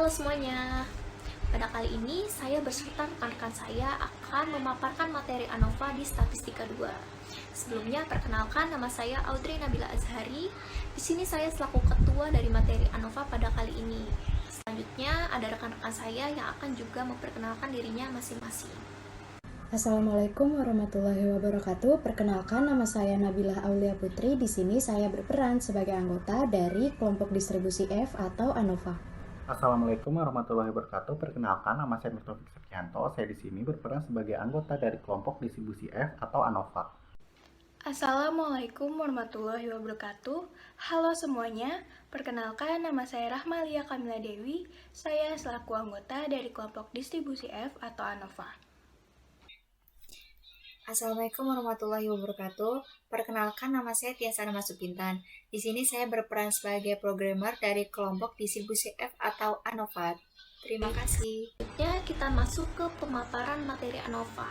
Halo semuanya, pada kali ini saya beserta rekan-rekan saya akan memaparkan materi ANOVA di Statistika 2. Sebelumnya, perkenalkan nama saya Audrey Nabila Azhari. Di sini saya selaku ketua dari materi ANOVA pada kali ini. Selanjutnya, ada rekan-rekan saya yang akan juga memperkenalkan dirinya masing-masing. Assalamualaikum warahmatullahi wabarakatuh. Perkenalkan, nama saya Nabilah Aulia Putri. Di sini saya berperan sebagai anggota dari kelompok distribusi F atau ANOVA. Assalamualaikum warahmatullahi wabarakatuh. Perkenalkan, nama saya Taufik Sekianto. Saya di sini berperan sebagai anggota dari kelompok distribusi F atau ANOVA. Assalamualaikum warahmatullahi wabarakatuh. Halo semuanya, perkenalkan nama saya Rahmalia Kamila Dewi. Saya selaku anggota dari kelompok distribusi F atau ANOVA. Assalamualaikum warahmatullahi wabarakatuh. Perkenalkan, nama saya Tiasana Masupintan. Di sini saya berperan sebagai programmer dari kelompok distribusi F atau ANOVA. Terima kasih. Selanjutnya, kita masuk ke pemaparan materi ANOVA.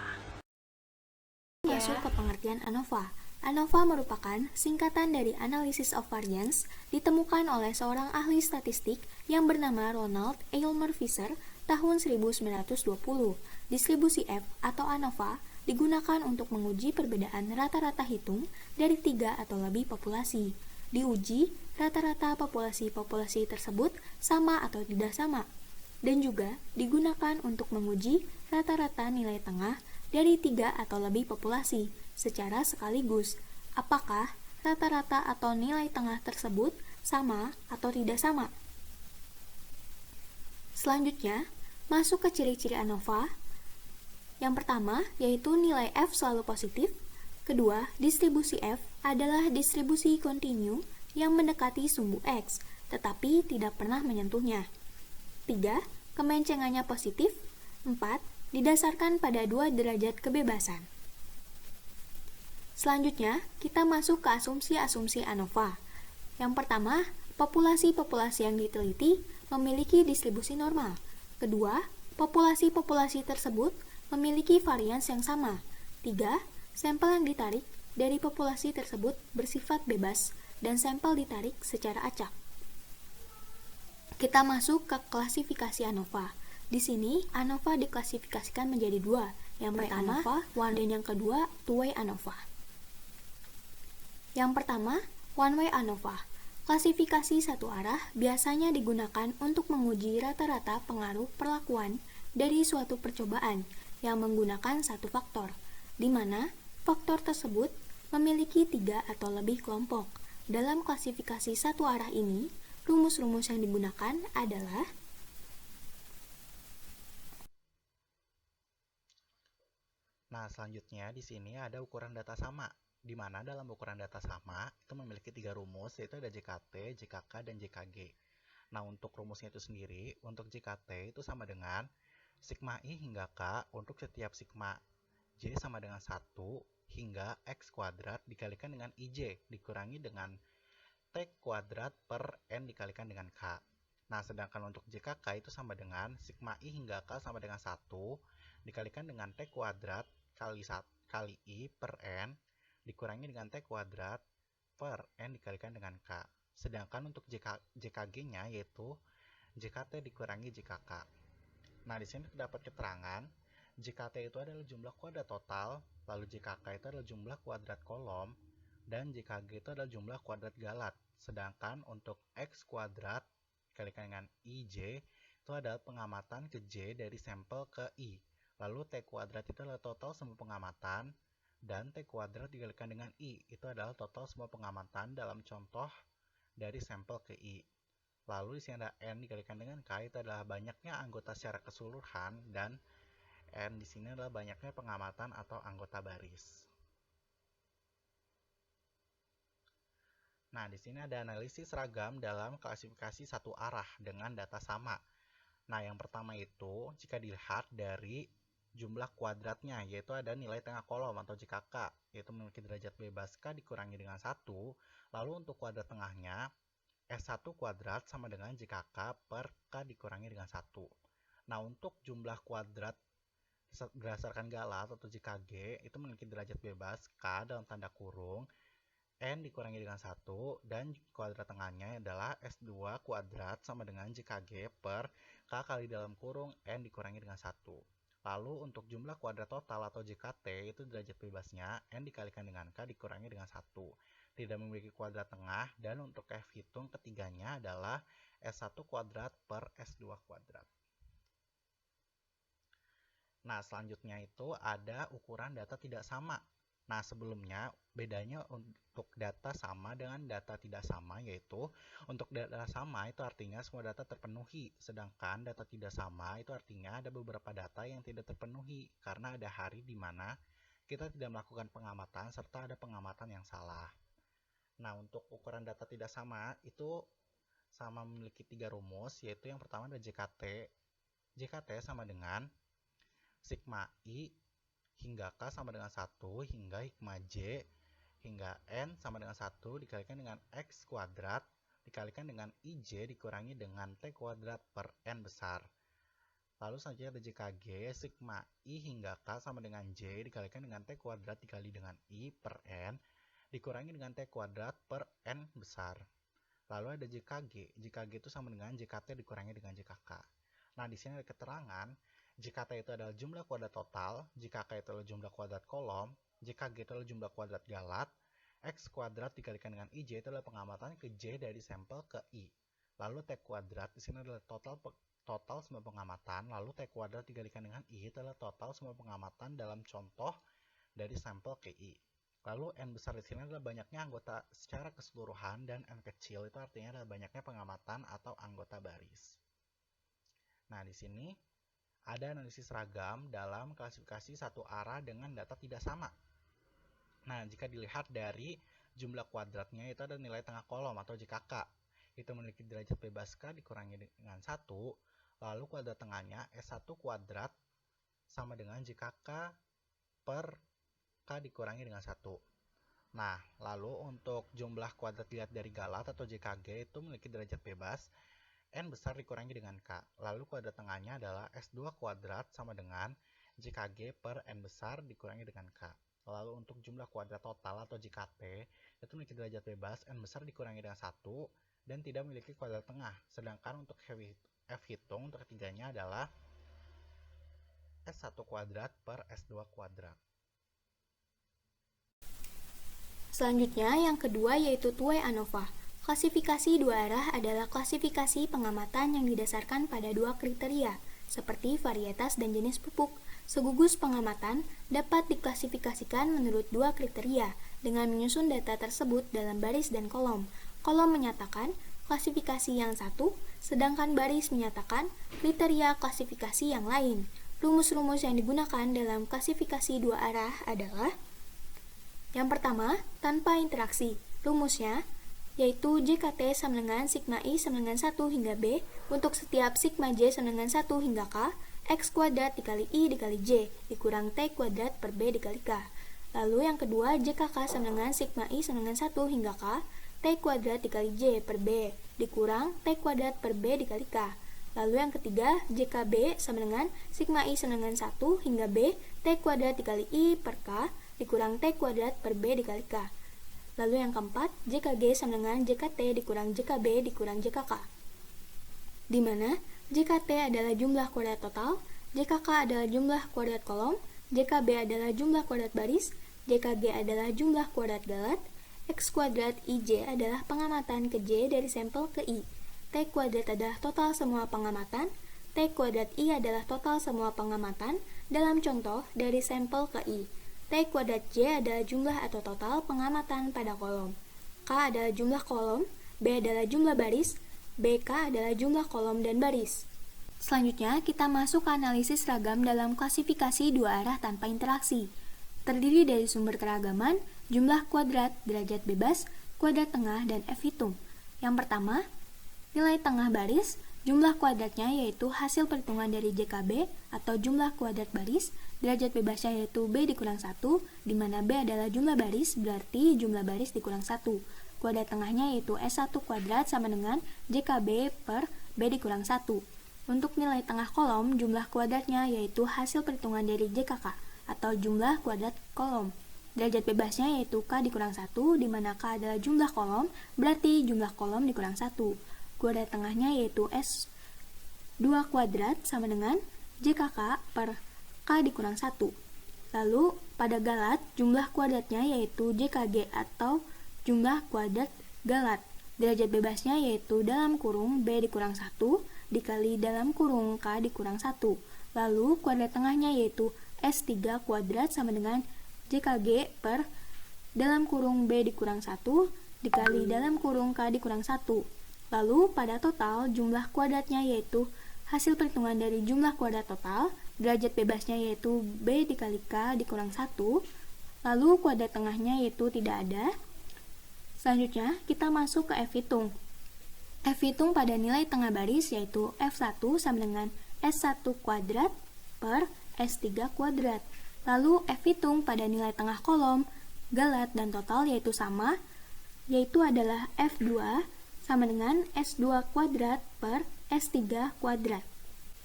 Masuk ke pengertian ANOVA. ANOVA merupakan singkatan dari Analysis of Variance, ditemukan oleh seorang ahli statistik yang bernama Ronald Aylmer Fisher tahun 1920. Distribusi F atau ANOVA digunakan untuk menguji perbedaan rata-rata hitung dari 3 atau lebih populasi. Diuji, rata-rata populasi-populasi tersebut sama atau tidak sama. Dan juga digunakan untuk menguji rata-rata nilai tengah dari 3 atau lebih populasi secara sekaligus. Apakah rata-rata atau nilai tengah tersebut sama atau tidak sama? Selanjutnya, masuk ke ciri-ciri ANOVA. Yang pertama, yaitu nilai F selalu positif. Kedua, distribusi F adalah distribusi kontinu yang mendekati sumbu X, tetapi tidak pernah menyentuhnya. 3. Kemencengannya positif. 4. Didasarkan pada 2 derajat kebebasan. Selanjutnya, kita masuk ke asumsi-asumsi ANOVA. Yang pertama, populasi-populasi yang diteliti memiliki distribusi normal. Kedua, populasi-populasi tersebut memiliki varians yang sama. 3. Sampel yang ditarik dari populasi tersebut bersifat bebas dan sampel ditarik secara acak. Kita masuk ke klasifikasi ANOVA. Di sini, ANOVA diklasifikasikan menjadi 2. Yang pertama, one dan yang kedua, two-way ANOVA. Yang pertama, one-way ANOVA. Klasifikasi satu arah biasanya digunakan untuk menguji rata-rata pengaruh perlakuan dari suatu percobaan yang menggunakan satu faktor, di mana faktor tersebut memiliki 3 atau lebih kelompok. Dalam klasifikasi satu arah ini, rumus-rumus yang digunakan adalah Nah, selanjutnya di sini ada ukuran data sama, di mana dalam ukuran data sama itu memiliki 3 rumus, yaitu ada JKT, JKK, dan JKG. Nah, untuk rumusnya itu sendiri, untuk JKT itu sama dengan sigma I hingga K untuk setiap sigma J sama dengan 1 hingga X kuadrat dikalikan dengan IJ dikurangi dengan T kuadrat per N dikalikan dengan K. Nah, sedangkan untuk JKK itu sama dengan sigma I hingga K sama dengan 1 dikalikan dengan T kuadrat kali I per N dikurangi dengan T kuadrat per N dikalikan dengan K. Sedangkan untuk JKG-nya yaitu JKT dikurangi JKK. Nah, di sini terdapat keterangan JKT itu adalah jumlah kuadrat total, lalu JKK itu adalah jumlah kuadrat kolom, dan JKG itu adalah jumlah kuadrat galat. Sedangkan untuk X kuadrat dikalikan dengan IJ itu adalah pengamatan ke J dari sampel ke I. Lalu T kuadrat itu adalah total semua pengamatan, dan T kuadrat dikalikan dengan I itu adalah total semua pengamatan dalam contoh dari sampel ke I. Lalu di sini ada N dikalikan dengan K itu adalah banyaknya anggota secara keseluruhan, dan N di sini adalah banyaknya pengamatan atau anggota baris. Nah, di sini ada analisis seragam dalam klasifikasi satu arah dengan data sama. Nah, yang pertama itu jika dilihat dari jumlah kuadratnya, yaitu ada nilai tengah kolom atau JKK, yaitu memiliki derajat bebas K dikurangi dengan 1. Lalu untuk kuadrat tengahnya, S1 kuadrat sama dengan JKK per K dikurangi dengan 1. Nah, untuk jumlah kuadrat berdasarkan galat atau JKG itu memiliki derajat bebas K dalam tanda kurung N dikurangi dengan 1, dan kuadrat tengahnya adalah S2 kuadrat sama dengan JKG per K kali dalam kurung N dikurangi dengan 1. Lalu untuk jumlah kuadrat total atau JKT itu derajat bebasnya N dikalikan dengan K dikurangi dengan 1. Tidak memiliki kuadrat tengah, dan untuk F hitung ketiganya adalah S1 kuadrat per S2 kuadrat. Nah, selanjutnya itu ada ukuran data tidak sama. Nah, sebelumnya bedanya untuk data sama dengan data tidak sama, yaitu untuk data sama itu artinya semua data terpenuhi, sedangkan data tidak sama itu artinya ada beberapa data yang tidak terpenuhi karena ada hari di mana kita tidak melakukan pengamatan serta ada pengamatan yang salah. Nah, untuk ukuran data tidak sama itu sama memiliki 3 rumus, yaitu yang pertama ada JKT. JKT sama dengan sigma I hingga K sama dengan 1 hingga hikma J hingga N sama dengan 1 dikalikan dengan X kuadrat dikalikan dengan IJ dikurangi dengan T kuadrat per N besar. Lalu selanjutnya ada JKG, sigma I hingga K sama dengan J dikalikan dengan T kuadrat dikali dengan I per N dikurangi dengan T kuadrat per N besar. Lalu ada JKG, JKG itu sama dengan JKT dikurangi dengan JKK. Nah, di sini ada keterangan JKT itu adalah jumlah kuadrat total, JKK itu adalah jumlah kuadrat kolom, JKG itu adalah jumlah kuadrat galat, X kuadrat dikalikan dengan IJ itu adalah pengamatan ke J dari sampel ke I. Lalu T kuadrat di sini adalah total semua pengamatan, lalu T kuadrat dikalikan dengan I itu adalah total semua pengamatan dalam contoh dari sampel ke I. Lalu N besar di sini adalah banyaknya anggota secara keseluruhan, dan N kecil itu artinya adalah banyaknya pengamatan atau anggota baris. Nah, di sini ada analisis ragam dalam klasifikasi satu arah dengan data tidak sama. Nah, jika dilihat dari jumlah kuadratnya itu ada nilai tengah kolom atau JKK. Itu memiliki derajat bebas K dikurangi dengan 1, lalu kuadrat tengahnya S1 kuadrat sama dengan JKK per K dikurangi dengan 1. Nah, lalu untuk jumlah kuadrat dilihat dari galat atau JKG itu memiliki derajat bebas N besar dikurangi dengan K. Lalu kuadrat tengahnya adalah S2 kuadrat sama dengan JKG per N besar dikurangi dengan K. Lalu untuk jumlah kuadrat total atau JKT itu memiliki derajat bebas N besar dikurangi dengan 1 dan tidak memiliki kuadrat tengah. Sedangkan untuk F hitung untuk ketiganya adalah S1 kuadrat per S2 kuadrat. Selanjutnya, yang kedua yaitu two-way ANOVA. Klasifikasi dua arah adalah klasifikasi pengamatan yang didasarkan pada dua kriteria, seperti varietas dan jenis pupuk. Segugus pengamatan dapat diklasifikasikan menurut dua kriteria, dengan menyusun data tersebut dalam baris dan kolom. Kolom menyatakan klasifikasi yang satu, sedangkan baris menyatakan kriteria klasifikasi yang lain. Rumus-rumus yang digunakan dalam klasifikasi dua arah adalah: yang pertama, tanpa interaksi. Rumusnya yaitu JKT sama dengan sigma I sama dengan 1 hingga B untuk setiap sigma J sama dengan 1 hingga K, X kuadrat dikali I dikali J dikurang T kuadrat per B dikali K. Lalu yang kedua, JKK sama dengan sigma I sama dengan 1 hingga K, T kuadrat dikali J per B dikurang T kuadrat per B dikali K. Lalu yang ketiga, JKB sama dengan sigma I sama dengan 1 hingga B, T kuadrat dikali I per K dikurang T kuadrat per B dikali K. Lalu yang keempat, JKG sama dengan JKT dikurang JKB dikurang JKK, di mana JKT adalah jumlah kuadrat total, JKK adalah jumlah kuadrat kolom, JKB adalah jumlah kuadrat baris, JKG adalah jumlah kuadrat galat, X kuadrat IJ adalah pengamatan ke J dari sampel ke I, T kuadrat adalah total semua pengamatan, T kuadrat I adalah total semua pengamatan dalam contoh dari sampel ke I. T kuadrat J adalah jumlah atau total pengamatan pada kolom. K adalah jumlah kolom, B adalah jumlah baris, BK adalah jumlah kolom dan baris. Selanjutnya, kita masuk ke analisis ragam dalam klasifikasi dua arah tanpa interaksi. Terdiri dari sumber keragaman, jumlah kuadrat, derajat bebas, kuadrat tengah, dan F hitung. Yang pertama, nilai tengah baris, jumlah kuadratnya yaitu hasil perhitungan dari JKB atau jumlah kuadrat baris, derajat bebasnya yaitu B dikurang 1, di mana B adalah jumlah baris, berarti jumlah baris dikurang 1. Kuadrat tengahnya yaitu S1 kuadrat sama dengan JKB per B dikurang 1. Untuk nilai tengah kolom, jumlah kuadratnya yaitu hasil perhitungan dari JKK atau jumlah kuadrat kolom. Derajat bebasnya yaitu K dikurang 1, di mana K adalah jumlah kolom, berarti jumlah kolom dikurang 1. Kuadrat tengahnya yaitu S2 kuadrat sama dengan JKK per K dikurang 1. Lalu, pada galat, jumlah kuadratnya yaitu JKG atau jumlah kuadrat galat. Derajat bebasnya yaitu dalam kurung B dikurang 1 dikali dalam kurung K dikurang 1. Lalu, kuadrat tengahnya yaitu S3 kuadrat sama dengan JKG per dalam kurung B dikurang 1 dikali dalam kurung K dikurang 1. Lalu, pada total, jumlah kuadratnya yaitu hasil perhitungan dari jumlah kuadrat total, derajat bebasnya yaitu B dikali K dikurang 1, lalu kuadrat tengahnya yaitu tidak ada. Selanjutnya, kita masuk ke F hitung. F hitung pada nilai tengah baris yaitu F1 sama dengan S1 kuadrat per S3 kuadrat. Lalu F hitung pada nilai tengah kolom, galat, dan total yaitu sama, yaitu adalah F2 sama dengan S2 kuadrat per S3 kuadrat.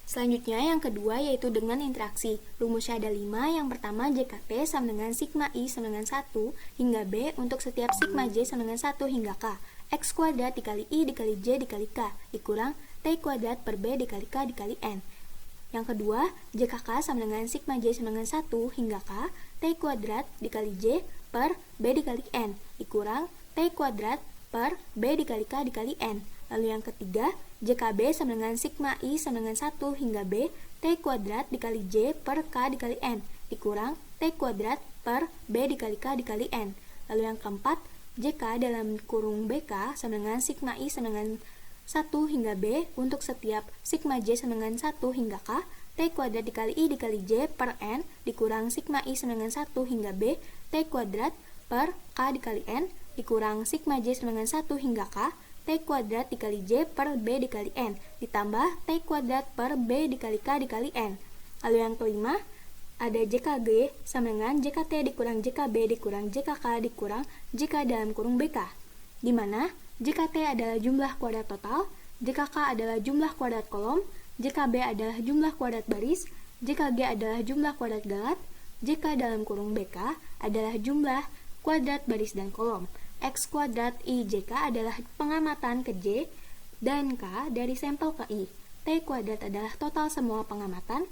Selanjutnya yang kedua yaitu dengan interaksi. Rumusnya ada 5. Yang pertama JKT sama dengan sigma I sama dengan 1 hingga B untuk setiap sigma J sama dengan 1 hingga K. X kuadrat dikali I dikali J dikali K dikurang T kuadrat per B dikali K dikali N. Yang kedua JKK sama dengan sigma J sama dengan 1 hingga K T kuadrat dikali J per B dikali N dikurang T kuadrat per B dikali K dikali N. Lalu yang ketiga, JKB sama dengan sigma I sama dengan 1 hingga B, T kuadrat dikali J per K dikali N, dikurang T kuadrat per B dikali K dikali N. Lalu yang keempat, JK dalam kurung BK sama dengan sigma I sama dengan 1 hingga B untuk setiap sigma J sama dengan 1 hingga K, T kuadrat dikali I dikali J per N, dikurang sigma I sama dengan 1 hingga B, T kuadrat per K dikali N, dikurang sigma J sama dengan 1 hingga K, T kuadrat dikali J per B dikali N, ditambah T kuadrat per B dikali K dikali N. Lalu yang kelima, ada JKG sama dengan JKT dikurang JKB dikurang JKK dikurang JK dalam kurung BK, di mana JKT adalah jumlah kuadrat total, JKK adalah jumlah kuadrat kolom, JKB adalah jumlah kuadrat baris, JKG adalah jumlah kuadrat galat, JK dalam kurung BK adalah jumlah kuadrat baris dan kolom. X kuadrat IJK adalah pengamatan ke J dan K dari sampel ke I. T kuadrat adalah total semua pengamatan.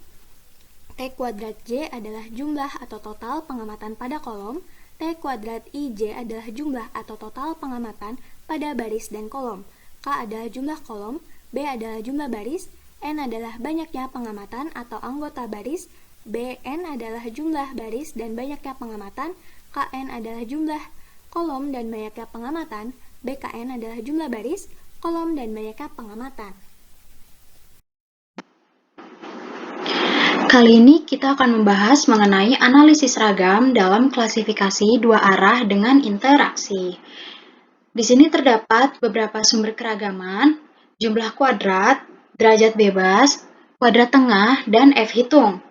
T kuadrat J adalah jumlah atau total pengamatan pada kolom. T kuadrat IJ adalah jumlah atau total pengamatan pada baris dan kolom. K adalah jumlah kolom, B adalah jumlah baris, N adalah banyaknya pengamatan atau anggota baris, BN adalah jumlah baris dan banyaknya pengamatan, KN adalah jumlah kolom dan banyaknya pengamatan, BKN adalah jumlah baris, kolom, dan banyaknya pengamatan. Kali ini kita akan membahas mengenai analisis ragam dalam klasifikasi dua arah dengan interaksi. Di sini terdapat beberapa sumber keragaman, jumlah kuadrat, derajat bebas, kuadrat tengah, dan F hitung.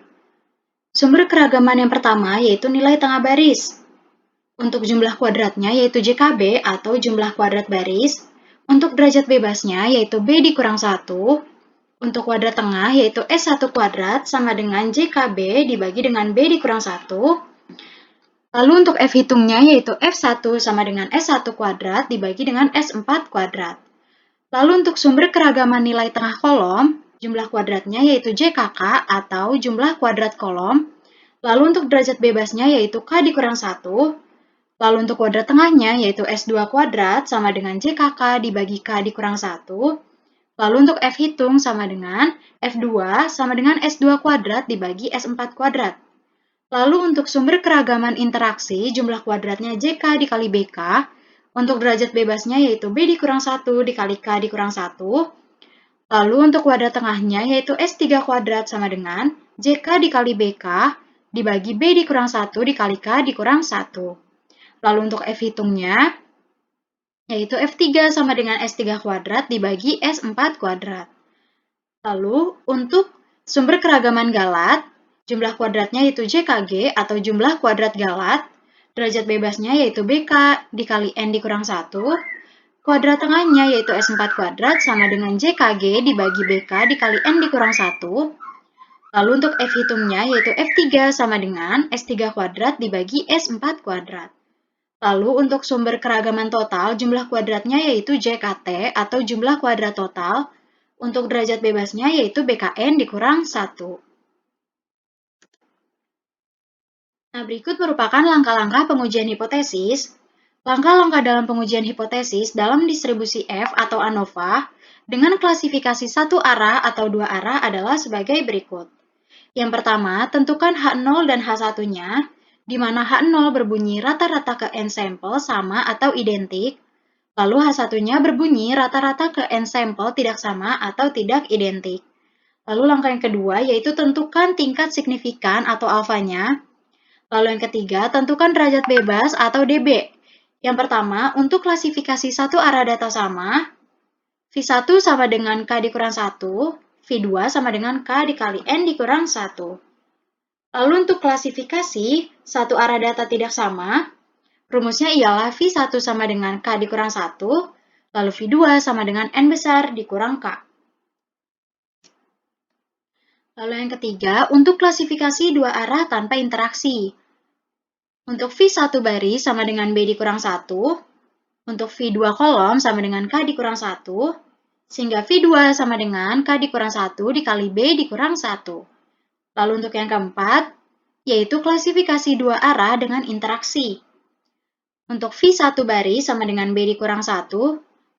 Sumber keragaman yang pertama yaitu nilai tengah baris. Untuk jumlah kuadratnya yaitu JKB atau jumlah kuadrat baris. Untuk derajat bebasnya yaitu B dikurang 1. Untuk kuadrat tengah yaitu S1 kuadrat sama dengan JKB dibagi dengan B dikurang 1. Lalu untuk F hitungnya yaitu F1 sama dengan S1 kuadrat dibagi dengan S4 kuadrat. Lalu untuk sumber keragaman nilai tengah kolom, jumlah kuadratnya yaitu JKK atau jumlah kuadrat kolom. Lalu untuk derajat bebasnya yaitu K dikurang 1. Lalu untuk kuadrat tengahnya yaitu S2 kuadrat sama dengan JKK dibagi K dikurang 1. Lalu untuk F hitung sama dengan F2 sama dengan S2 kuadrat dibagi S4 kuadrat. Lalu untuk sumber keragaman interaksi jumlah kuadratnya JK dikali BK. Untuk derajat bebasnya yaitu B dikurang 1 dikali K dikurang 1. Lalu untuk kuadrat tengahnya yaitu S3 kuadrat sama dengan JK dikali BK dibagi B dikurang 1 dikali K dikurang 1. Lalu untuk F hitungnya, yaitu F3 sama dengan S3 kuadrat dibagi S4 kuadrat. Lalu untuk sumber keragaman galat, jumlah kuadratnya yaitu JKG atau jumlah kuadrat galat, derajat bebasnya yaitu BK dikali N dikurang 1, kuadrat tengahnya yaitu S4 kuadrat sama dengan JKG dibagi BK dikali N dikurang 1, Lalu untuk F hitungnya yaitu F3 sama dengan S3 kuadrat dibagi S4 kuadrat. Lalu untuk sumber keragaman total, jumlah kuadratnya yaitu JKT atau jumlah kuadrat total. Untuk derajat bebasnya yaitu BKN dikurang 1. Nah, berikut merupakan langkah-langkah pengujian hipotesis. Langkah-langkah dalam pengujian hipotesis dalam distribusi F atau ANOVA dengan klasifikasi satu arah atau dua arah adalah sebagai berikut. Yang pertama, tentukan H0 dan H1-nya, di mana H0 berbunyi rata-rata ke N sampel sama atau identik, lalu H1-nya berbunyi rata-rata ke N sampel tidak sama atau tidak identik. Lalu langkah yang kedua yaitu tentukan tingkat signifikan atau alfanya. Lalu yang ketiga, tentukan derajat bebas atau dB. Yang pertama, untuk klasifikasi satu arah data sama, V1 sama dengan K dikurang 1, V2 sama dengan K dikali N dikurang 1. Lalu untuk klasifikasi satu arah data tidak sama, rumusnya ialah V1 sama dengan K dikurang 1, lalu V2 sama dengan N besar dikurang K. Lalu yang ketiga, untuk klasifikasi dua arah tanpa interaksi. Untuk V1 baris sama dengan B dikurang 1, untuk V2 kolom sama dengan K dikurang 1, sehingga V2 sama dengan K dikurang 1 dikali B dikurang 1. Lalu untuk yang keempat, yaitu klasifikasi dua arah dengan interaksi. Untuk V1 baris sama dengan B dikurang 1,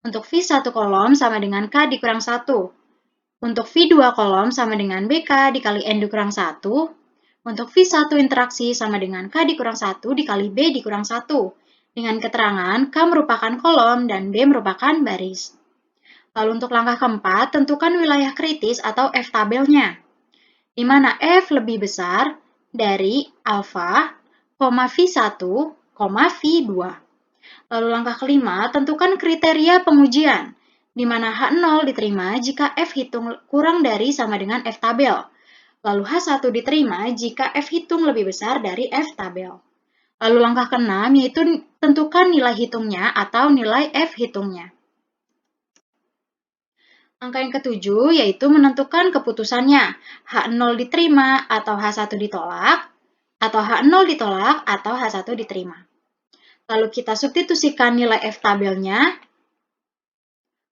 untuk V1 kolom sama dengan K dikurang 1, untuk V2 kolom sama dengan BK dikali N dikurang 1, untuk V1 interaksi sama dengan K dikurang 1 dikali B dikurang 1, dengan keterangan K merupakan kolom dan B merupakan baris. Lalu untuk langkah keempat, tentukan wilayah kritis atau F tabelnya, di mana F lebih besar dari alfa, V1, V2. Lalu langkah kelima, tentukan kriteria pengujian, di mana H0 diterima jika F hitung kurang dari sama dengan F tabel. Lalu H1 diterima jika F hitung lebih besar dari F tabel. Lalu langkah keenam yaitu tentukan nilai hitungnya atau nilai F hitungnya. Langkah yang ketujuh yaitu menentukan keputusannya, H0 diterima atau H1 ditolak, atau H0 ditolak atau H1 diterima. Lalu kita substitusikan nilai F tabelnya.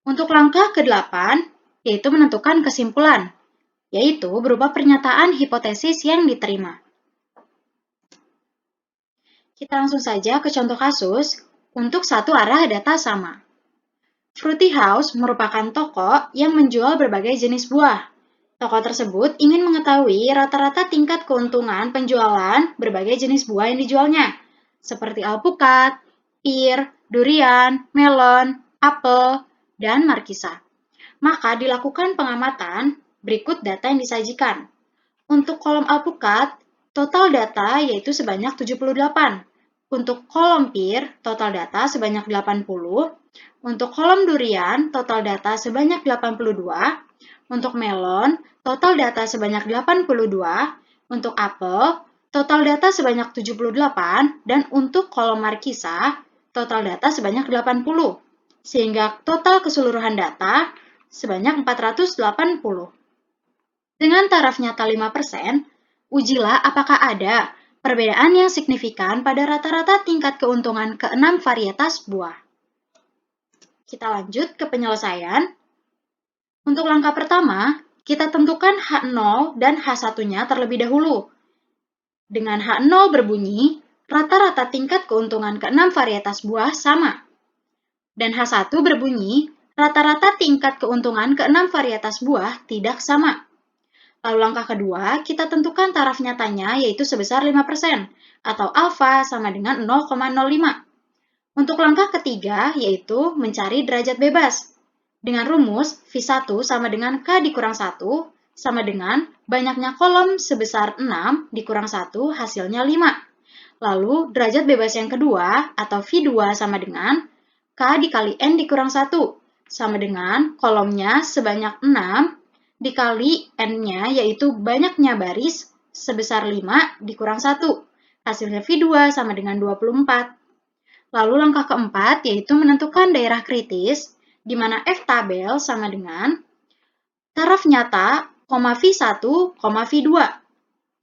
Untuk langkah ke-8 yaitu menentukan kesimpulan, yaitu berupa pernyataan hipotesis yang diterima. Kita langsung saja ke contoh kasus untuk satu arah data sama. Fruity House merupakan toko yang menjual berbagai jenis buah. Toko tersebut ingin mengetahui rata-rata tingkat keuntungan penjualan berbagai jenis buah yang dijualnya, seperti alpukat, pir, durian, melon, apel, dan markisa. Maka dilakukan pengamatan, berikut data yang disajikan. Untuk kolom alpukat, total data yaitu sebanyak 78. Untuk kolom pir, total data sebanyak 80. Untuk kolom durian, total data sebanyak 82. Untuk melon, total data sebanyak 82. Untuk apel, total data sebanyak 78. Dan untuk kolom markisa, total data sebanyak 80. Sehingga total keseluruhan data sebanyak 480. Dengan taraf nyata 5%, ujilah apakah ada perbedaan yang signifikan pada rata-rata tingkat keuntungan ke-6 varietas buah. Kita lanjut ke penyelesaian. Untuk langkah pertama, kita tentukan H0 dan H1-nya terlebih dahulu. Dengan H0 berbunyi, rata-rata tingkat keuntungan ke-6 varietas buah sama. Dan H1 berbunyi, rata-rata tingkat keuntungan ke-6 varietas buah tidak sama. Lalu langkah kedua, kita tentukan taraf nyatanya yaitu sebesar 5% atau alfa sama dengan 0,05. Untuk langkah ketiga yaitu mencari derajat bebas. Dengan rumus V1 sama dengan K dikurang 1 sama dengan banyaknya kolom sebesar 6 dikurang 1 hasilnya 5. Lalu derajat bebas yang kedua atau V2 sama dengan K dikali N dikurang 1 sama dengan kolomnya sebanyak 6 dikali N-nya yaitu banyaknya baris sebesar 5 dikurang 1. Hasilnya V2 sama dengan 24. Lalu langkah keempat yaitu menentukan daerah kritis di mana F tabel sama dengan taraf nyata V1, V2,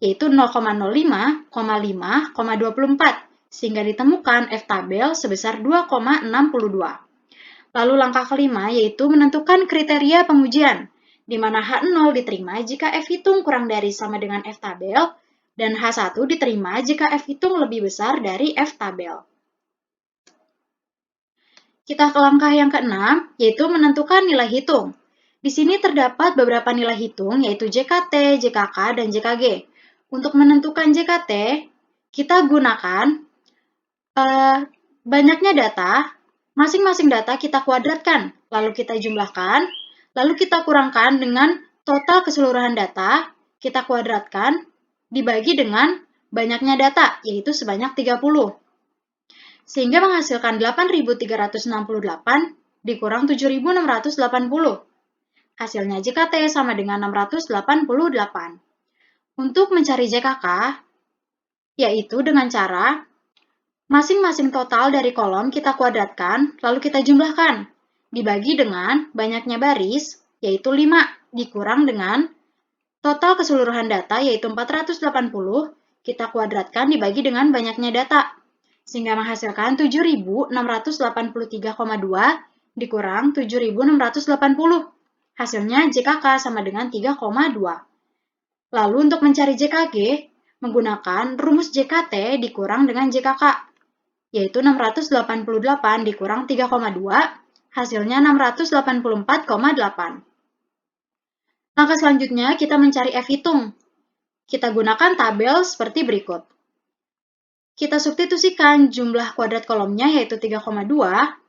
yaitu 0,05, 5, 24, sehingga ditemukan F tabel sebesar 2,62. Lalu langkah kelima yaitu menentukan kriteria pengujian, di mana H0 diterima jika F hitung kurang dari sama dengan F tabel, dan H1 diterima jika F hitung lebih besar dari F tabel. Kita ke langkah yang keenam, yaitu menentukan nilai hitung. Di sini terdapat beberapa nilai hitung, yaitu JKT, JKK, dan JKG. Untuk menentukan JKT, kita gunakan banyaknya data, masing-masing data kita kuadratkan, lalu kita jumlahkan, lalu kita kurangkan dengan total keseluruhan data, kita kuadratkan, dibagi dengan banyaknya data, yaitu sebanyak 30. Sehingga menghasilkan 8.368 dikurang 7.680. Hasilnya JKT sama dengan 688. Untuk mencari JKK, yaitu dengan cara masing-masing total dari kolom kita kuadratkan, lalu kita jumlahkan, dibagi dengan banyaknya baris, yaitu 5, dikurang dengan total keseluruhan data, yaitu 480, kita kuadratkan dibagi dengan banyaknya data, sehingga menghasilkan 7.683,2 dikurang 7.680. Hasilnya JKK sama dengan 3,2. Lalu untuk mencari JKG, menggunakan rumus JKT dikurang dengan JKK, yaitu 688 dikurang 3,2, hasilnya 684,8. Langkah selanjutnya kita mencari F hitung. Kita gunakan tabel seperti berikut. Kita substitusikan jumlah kuadrat kolomnya yaitu 3,2,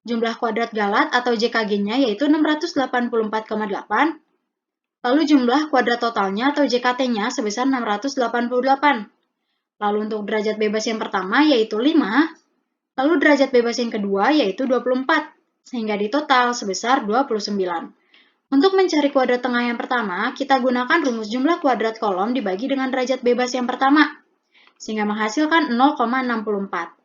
jumlah kuadrat galat atau JKG-nya yaitu 684,8, lalu jumlah kuadrat totalnya atau JKT-nya sebesar 688. Lalu untuk derajat bebas yang pertama yaitu 5, lalu derajat bebas yang kedua yaitu 24, sehingga di total sebesar 29. Untuk mencari kuadrat tengah yang pertama, kita gunakan rumus jumlah kuadrat kolom dibagi dengan derajat bebas yang pertama, sehingga menghasilkan 0,64.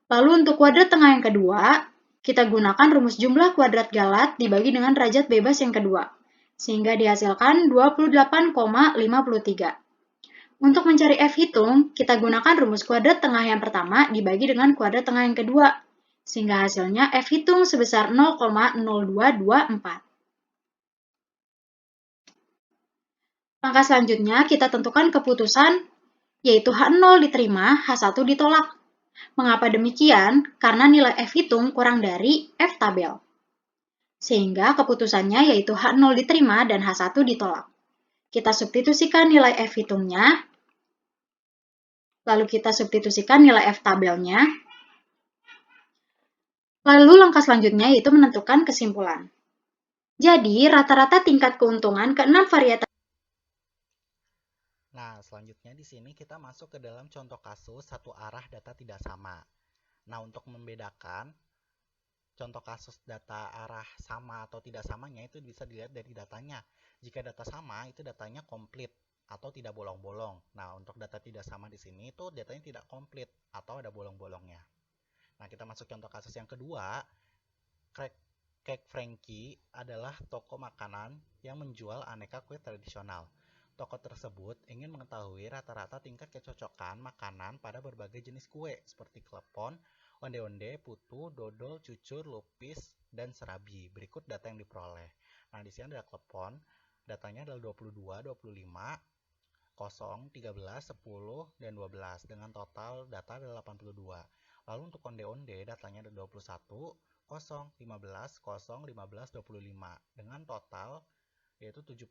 Lalu untuk kuadrat tengah yang kedua, kita gunakan rumus jumlah kuadrat galat dibagi dengan derajat bebas yang kedua, sehingga dihasilkan 28,53. Untuk mencari F hitung, kita gunakan rumus kuadrat tengah yang pertama dibagi dengan kuadrat tengah yang kedua, sehingga hasilnya F hitung sebesar 0,0224. Langkah selanjutnya, kita tentukan keputusan, yaitu H0 diterima, H1 ditolak. Mengapa demikian? Karena nilai F hitung kurang dari F tabel. Sehingga keputusannya yaitu H0 diterima dan H1 ditolak. Kita substitusikan nilai F hitungnya, lalu kita substitusikan nilai F tabelnya. Lalu langkah selanjutnya yaitu menentukan kesimpulan. Jadi, rata-rata tingkat keuntungan ke-6 varietas. Nah, selanjutnya di sini kita masuk ke dalam contoh kasus satu arah data tidak sama. Nah, untuk membedakan contoh kasus data arah sama atau tidak samanya itu bisa dilihat dari datanya. Jika data sama, itu datanya komplit atau tidak bolong-bolong. Nah, untuk data tidak sama di sini itu datanya tidak komplit atau ada bolong-bolongnya. Nah, kita masuk contoh kasus yang kedua. Cake Frankie adalah toko makanan yang menjual aneka kue tradisional. Toko tersebut ingin mengetahui rata-rata tingkat kecocokan makanan pada berbagai jenis kue seperti klepon, onde-onde, putu, dodol, cucur, lupis, dan serabi. Berikut data yang diperoleh. Nah, di sini ada klepon, datanya adalah 22, 25, 0, 13, 10, dan 12 dengan total data adalah 82. Lalu untuk onde-onde datanya ada 21, 0, 15, 0, 15, 25 dengan total yaitu 76.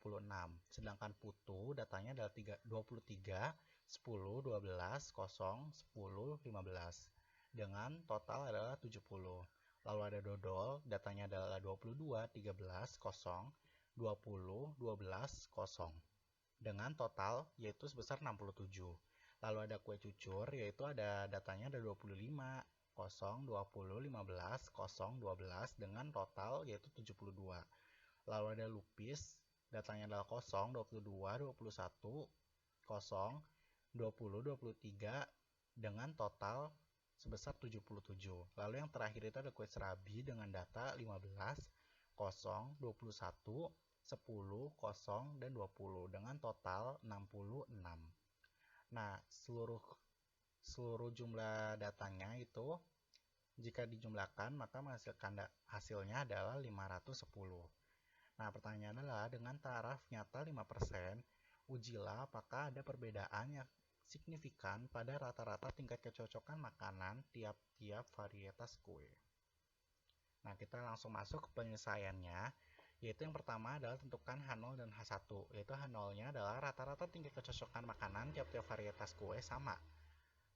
Sedangkan putu datanya adalah 23, 10, 12, 0, 10, 15 dengan total adalah 70. Lalu ada dodol, datanya adalah 22, 13, 0, 20, 12, 0 dengan total yaitu sebesar 67. Lalu ada kue cucur, yaitu ada datanya ada 25, 0, 20, 15, 0, 12 dengan total yaitu 72. Lalu ada lupis, datanya adalah 0, 22, 21, 0, 20, 23 dengan total sebesar 77. Lalu yang terakhir itu ada kue serabi dengan data 15, 0, 21, 10, kosong, dan 20 dengan total 66. Nah, seluruh jumlah datanya itu jika dijumlahkan maka menghasilkan hasilnya adalah 510. Nah, pertanyaannya adalah dengan taraf nyata 5%, ujilah apakah ada perbedaan yang signifikan pada rata-rata tingkat kecocokan makanan tiap-tiap varietas kue. Nah, kita langsung masuk ke penyelesaiannya, yaitu yang pertama adalah tentukan H0 dan H1, yaitu H0-nya adalah rata-rata tingkat kecocokan makanan tiap-tiap varietas kue sama.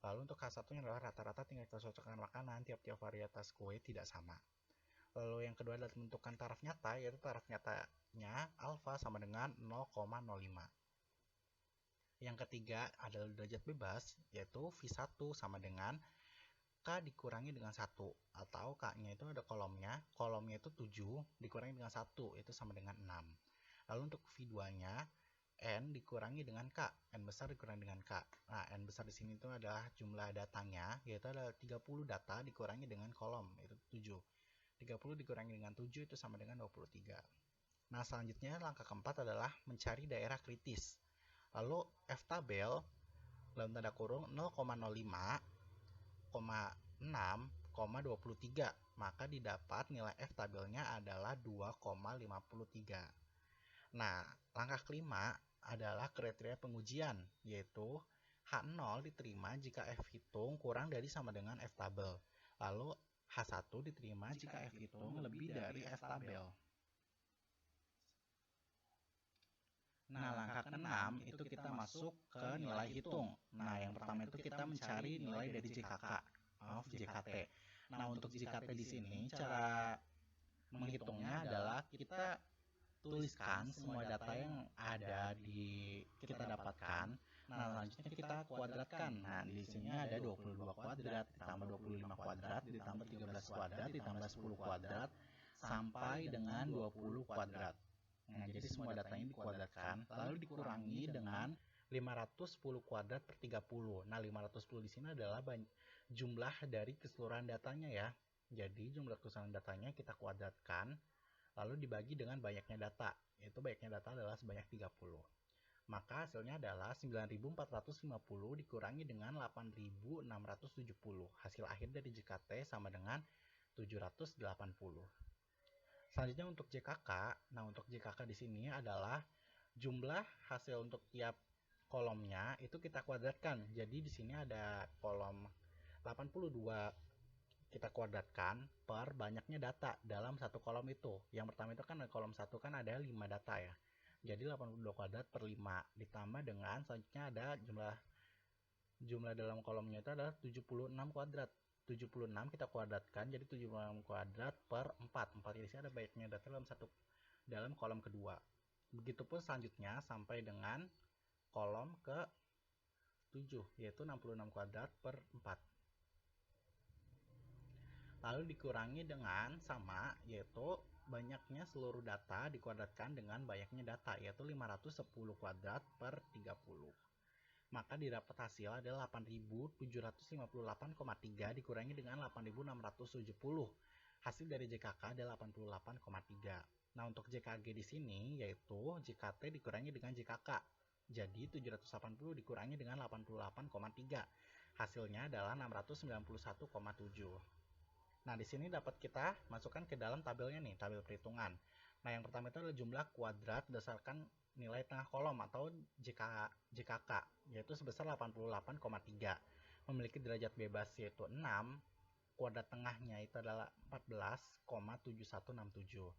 Lalu untuk H1-nya adalah rata-rata tingkat kecocokan makanan tiap-tiap varietas kue tidak sama. Lalu yang kedua adalah menentukan taraf nyata, yaitu taraf nyatanya alfa sama dengan 0,05. Yang ketiga adalah derajat bebas, yaitu V1 sama dengan K dikurangi dengan 1, atau K-nya itu ada kolomnya itu 7 dikurangi dengan 1, itu sama dengan 6. Lalu untuk V2-nya, N dikurangi dengan K, N besar dikurangi dengan K. Nah, N besar di sini itu adalah jumlah datanya, yaitu adalah 30 data dikurangi dengan kolom, itu 7. 30 dikurangi dengan 7 itu sama dengan 23. Nah, selanjutnya langkah keempat adalah mencari daerah kritis. Lalu F tabel dalam tanda kurung 0,05, 6,23, maka didapat nilai F tabelnya adalah 2,53. Nah, langkah kelima adalah kriteria pengujian, yaitu H0 diterima jika F hitung kurang dari sama dengan F tabel. Lalu H1 diterima jika F hitung lebih dari F tabel. Nah, langkah ke-6 itu kita masuk ke nilai hitung. Nah, yang pertama itu kita mencari nilai dari JKT. Nah, untuk JKT di sini cara menghitungnya adalah kita tuliskan semua data yang ada kita dapatkan. Nah, selanjutnya kita kuadratkan. Nah, di sini ada 22 kuadrat ditambah 25 kuadrat ditambah 13 kuadrat ditambah 10 kuadrat sampai dengan 20 kuadrat. Nah, jadi semua datanya dikuadratkan lalu dikurangi dengan 510 kuadrat per 30. Nah, 510 di sini adalah jumlah dari keseluruhan datanya ya. Jadi jumlah keseluruhan datanya kita kuadratkan lalu dibagi dengan banyaknya data, yaitu banyaknya data adalah sebanyak 30. Maka hasilnya adalah 9.450 dikurangi dengan 8.670. Hasil akhir dari JKT sama dengan 780. Selanjutnya untuk JKK. Nah, untuk JKK di sini adalah jumlah hasil untuk tiap kolomnya itu kita kuadratkan. Jadi di sini ada kolom 82 kita kuadratkan per banyaknya data dalam satu kolom itu. Yang pertama itu kan kolom 1 kan ada 5 data ya. Jadi 82 kuadrat per 5 ditambah dengan selanjutnya ada jumlah dalam kolomnya itu adalah 76 kuadrat. 76 kita kuadratkan jadi 76 kuadrat per 4. 4 di sini ada banyaknya data dalam kolom kedua. Begitupun selanjutnya sampai dengan kolom ke 7 yaitu 66 kuadrat per 4. Lalu dikurangi dengan sama yaitu banyaknya seluruh data dikuadratkan dengan banyaknya data yaitu 510 kuadrat per 30. Maka didapat hasil adalah 8.758,3 dikurangi dengan 8.670. Hasil dari JKK adalah 88,3. Nah, untuk JKG di sini yaitu JKT dikurangi dengan JKK. Jadi 780 dikurangi dengan 88,3. Hasilnya adalah 691,7. Nah, di sini dapat kita masukkan ke dalam tabelnya nih, tabel perhitungan. Nah, yang pertama itu adalah jumlah kuadrat berdasarkan nilai tengah kolom atau JKK, yaitu sebesar 88,3. Memiliki derajat bebas yaitu 6, kuadrat tengahnya itu adalah 14,7167.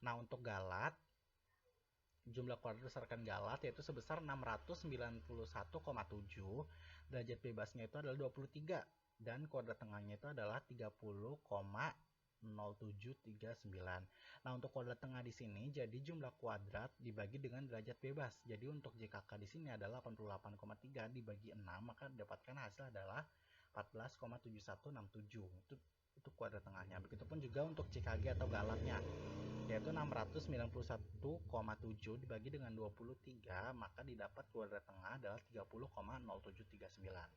Nah, untuk galat, jumlah kuadrat berdasarkan galat yaitu sebesar 691,7, derajat bebasnya itu adalah 23. Dan kuadrat tengahnya itu adalah 30,0739. Nah, untuk kuadrat tengah di sini jadi jumlah kuadrat dibagi dengan derajat bebas. Jadi untuk JKK di sini adalah 88,3 dibagi 6, maka dapatkan hasil adalah 14,7167. Itu kuadrat tengahnya. Begitupun juga untuk JKG atau galatnya yaitu 691,7 dibagi dengan 23, maka didapat kuadrat tengah adalah 30,0739.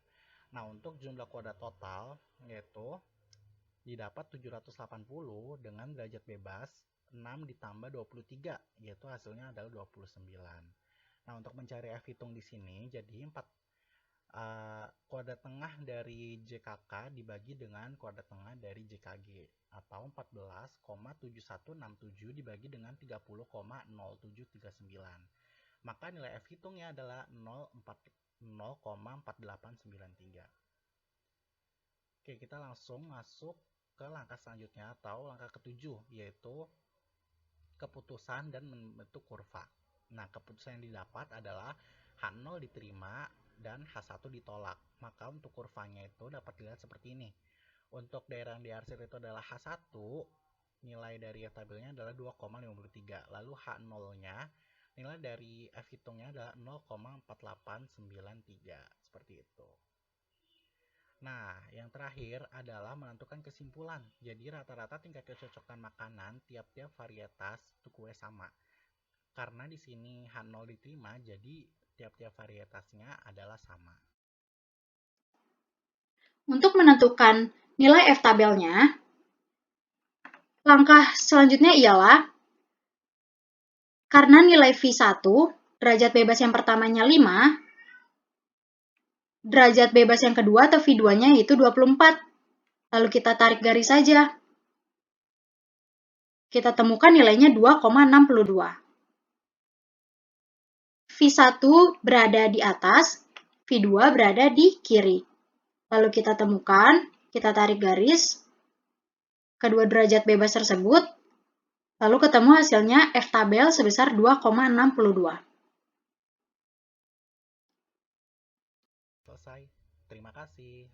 Nah, untuk jumlah kuadrat total yaitu didapat 780 dengan derajat bebas 6 ditambah 23, yaitu hasilnya adalah 29. Nah, untuk mencari F hitung di sini, jadi kuadrat tengah dari JKK dibagi dengan kuadrat tengah dari JKG, atau 14,7167 dibagi dengan 30,0739. Maka nilai F hitungnya adalah 0,4893. Oke, kita langsung masuk ke langkah selanjutnya atau langkah ketujuh, yaitu keputusan dan membentuk kurva. Nah, keputusan yang didapat adalah H0 diterima dan H1 ditolak. Maka untuk kurvanya itu dapat dilihat seperti ini. Untuk daerah yang diarsir itu adalah H1, nilai dari F tabelnya adalah 2,53. Lalu H0-nya, nilai dari F hitungnya adalah 0,4893. Seperti itu. Nah, yang terakhir adalah menentukan kesimpulan. Jadi rata-rata tingkat kecocokan makanan tiap-tiap varietas untuk kue sama. Karena di sini H0 diterima, jadi tiap-tiap varietasnya adalah sama. Untuk menentukan nilai F tabelnya, langkah selanjutnya ialah karena nilai V1, derajat bebas yang pertamanya 5, derajat bebas yang kedua atau V2-nya yaitu 24. Lalu kita tarik garis saja. Kita temukan nilainya 2,62. V1 berada di atas, V2 berada di kiri. Lalu kita temukan, kita tarik garis kedua derajat bebas tersebut, lalu ketemu hasilnya F tabel sebesar 2,62. Selesai. Terima kasih.